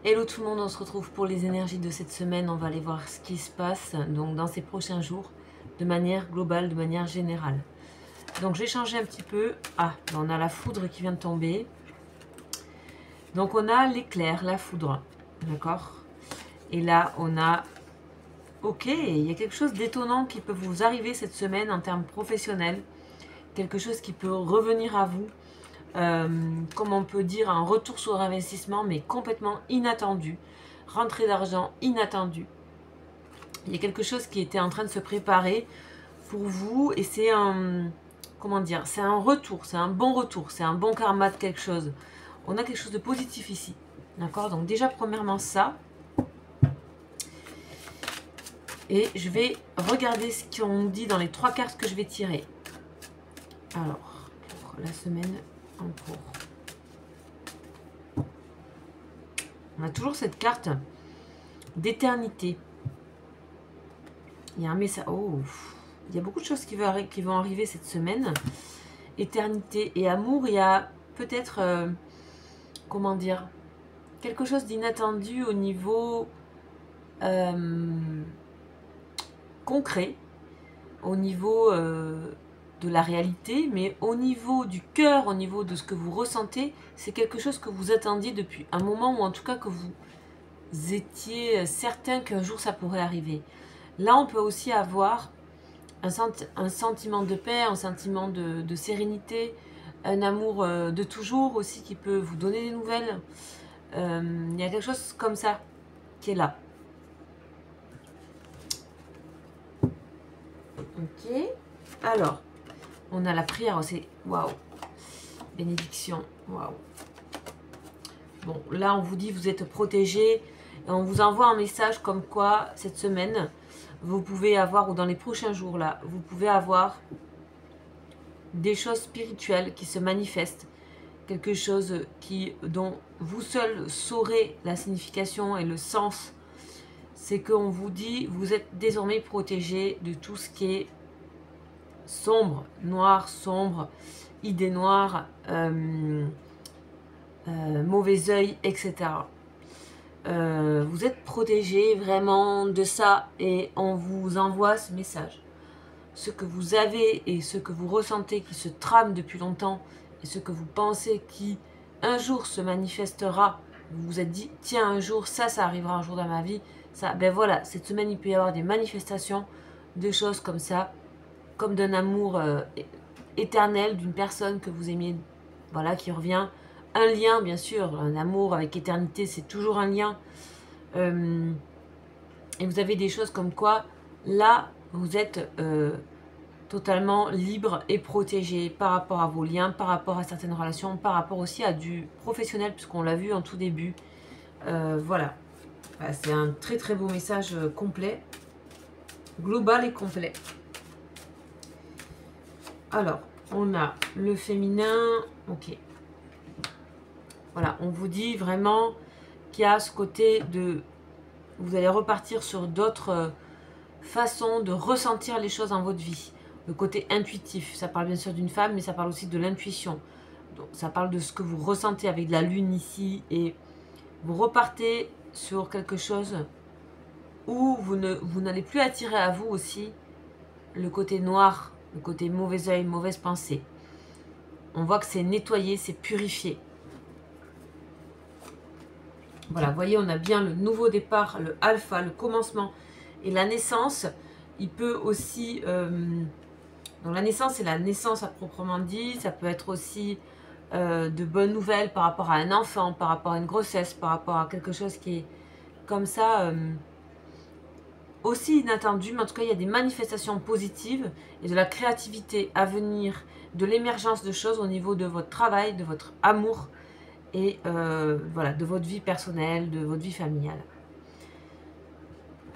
Hello tout le monde, on se retrouve pour les énergies de cette semaine. On va aller voir ce qui se passe donc dans ces prochains jours de manière globale, de manière générale. Donc je vais changer un petit peu. Ah, on a la foudre qui vient de tomber. Donc on a l'éclair, la foudre, d'accord. Et là on a, ok, il y a quelque chose d'étonnant qui peut vous arriver cette semaine en termes professionnels. Quelque chose qui peut revenir à vous. Comme on peut dire, un retour sur investissement, mais complètement inattendu. Rentrée d'argent inattendue. Il y a quelque chose qui était en train de se préparer pour vous et c'est un, comment dire, c'est un retour, c'est un bon karma de quelque chose. On a quelque chose de positif ici, d'accord? Donc déjà premièrement ça. Et je vais regarder ce qu'on dit dans les 3 cartes que je vais tirer. Alors, pour la semaine en cours. On a toujours cette carte d'éternité. Il y a un message. Oh, il y a beaucoup de choses qui vont arriver cette semaine. Éternité et amour. Il y a peut-être, comment dire, quelque chose d'inattendu au niveau concret, au niveau de la réalité, mais au niveau du cœur, au niveau de ce que vous ressentez, c'est quelque chose que vous attendiez depuis un moment, ou en tout cas que vous étiez certain qu'un jour ça pourrait arriver. Là, on peut aussi avoir un sentiment de paix, un sentiment de sérénité, un amour de toujours aussi qui peut vous donner des nouvelles. Il y a quelque chose comme ça qui est là. Ok. Alors, on a la prière aussi. Waouh. Bénédiction. Waouh. Bon, là, on vous dit vous êtes protégé. Et on vous envoie un message comme quoi, cette semaine, vous pouvez avoir, ou dans les prochains jours, là, vous pouvez avoir des choses spirituelles qui se manifestent. Quelque chose dont vous seul saurez la signification et le sens. C'est qu'on vous dit, vous êtes désormais protégé de tout ce qui est sombre, idées noires, mauvais œil, etc. Vous êtes protégé vraiment de ça et on vous envoie ce message. Ce que vous avez et ce que vous ressentez qui se trame depuis longtemps et ce que vous pensez qui un jour se manifestera, vous vous êtes dit tiens un jour ça arrivera un jour dans ma vie, ça, ben voilà, cette semaine il peut y avoir des manifestations de choses comme ça, comme d'un amour éternel d'une personne que vous aimiez, voilà, qui revient. Un lien, bien sûr, un amour avec éternité, c'est toujours un lien. Et vous avez des choses comme quoi, là, vous êtes totalement libre et protégé par rapport à vos liens, par rapport à certaines relations, par rapport aussi à du professionnel, puisqu'on l'a vu en tout début. Voilà. C'est un très très beau message complet, global et complet. Alors, on a le féminin, ok. Voilà, on vous dit vraiment qu'il y a ce côté de... Vous allez repartir sur d'autres façons de ressentir les choses dans votre vie. Le côté intuitif, ça parle bien sûr d'une femme, mais ça parle aussi de l'intuition. Donc, ça parle de ce que vous ressentez avec la lune ici. Et vous repartez sur quelque chose où vous n'allez plus attirer à vous aussi le côté noir, le côté mauvais œil, mauvaise pensée. On voit que c'est nettoyé, c'est purifié. Voilà, vous voyez, on a bien le nouveau départ, le alpha, le commencement et la naissance. Il peut aussi... donc la naissance, c'est la naissance à proprement dit. Ça peut être aussi de bonnes nouvelles par rapport à un enfant, par rapport à une grossesse, par rapport à quelque chose qui est comme ça, aussi inattendu. Mais en tout cas, il y a des manifestations positives et de la créativité à venir, de l'émergence de choses au niveau de votre travail, de votre amour, et voilà, de votre vie personnelle, de votre vie familiale.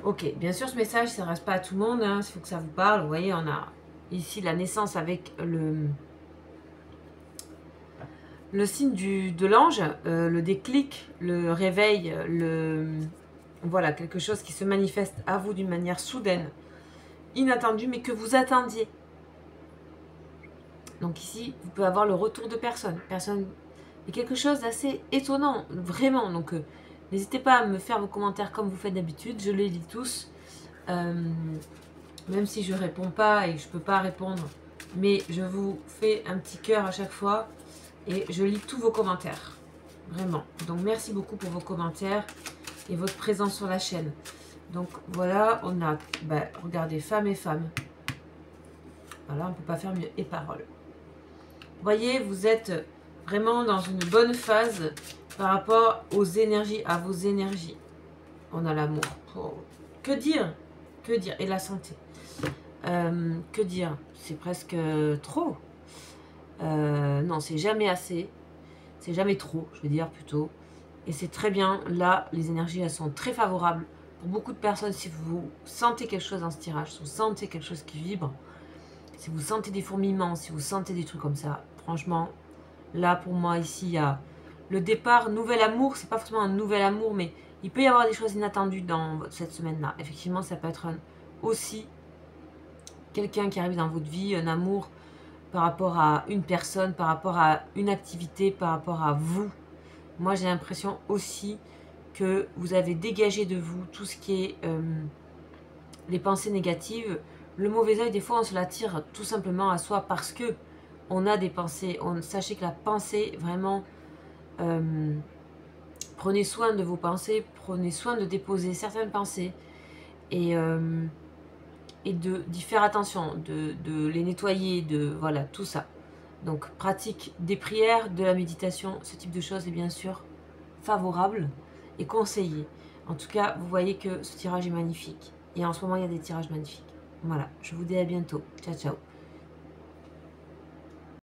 Ok, bien sûr ce message, ça ne reste pas à tout le monde, hein, il faut que ça vous parle. Vous voyez, on a ici la naissance avec le signe de l'ange, le déclic, le réveil, voilà, quelque chose qui se manifeste à vous d'une manière soudaine, inattendue, mais que vous attendiez. Donc ici, vous pouvez avoir le retour de personne. Il y a quelque chose d'assez étonnant, vraiment. Donc, N'hésitez pas à me faire vos commentaires comme vous faites d'habitude, je les lis tous. Même si je ne réponds pas et je ne peux pas répondre, mais je vous fais un petit cœur à chaque fois et je lis tous vos commentaires, vraiment. Donc merci beaucoup pour vos commentaires et votre présence sur la chaîne. Donc voilà, on a, regardez, femmes et femmes. Voilà, on ne peut pas faire mieux, et paroles. Vous voyez, vous êtes vraiment dans une bonne phase par rapport aux énergies, à vos énergies. On a l'amour. Oh. Que dire? Que dire? Et la santé. Que dire? C'est presque trop. Non, c'est jamais assez. C'est jamais trop, je veux dire plutôt. Et c'est très bien. Là, les énergies, elles sont très favorables. Pour beaucoup de personnes, si vous sentez quelque chose dans ce tirage, si vous sentez quelque chose qui vibre, si vous sentez des fourmillements, si vous sentez des trucs comme ça, franchement, là, pour moi, ici, il y a le départ, nouvel amour. C'est pas forcément un nouvel amour, mais il peut y avoir des choses inattendues dans cette semaine-là. Effectivement, ça peut être aussi quelqu'un qui arrive dans votre vie, un amour par rapport à une personne, par rapport à une activité, par rapport à vous. Moi, j'ai l'impression aussi que vous avez dégagé de vous tout ce qui est les pensées négatives. Le mauvais œil, des fois, on se l'attire tout simplement à soi parce que on a des pensées. Sachez que la pensée, vraiment, prenez soin de vos pensées, prenez soin de déposer certaines pensées et d'y faire attention, de les nettoyer, voilà, tout ça. Donc, pratique des prières, de la méditation, ce type de choses est bien sûr favorable et conseillé. En tout cas, vous voyez que ce tirage est magnifique. Et en ce moment, il y a des tirages magnifiques. Voilà, je vous dis à bientôt. Ciao, ciao.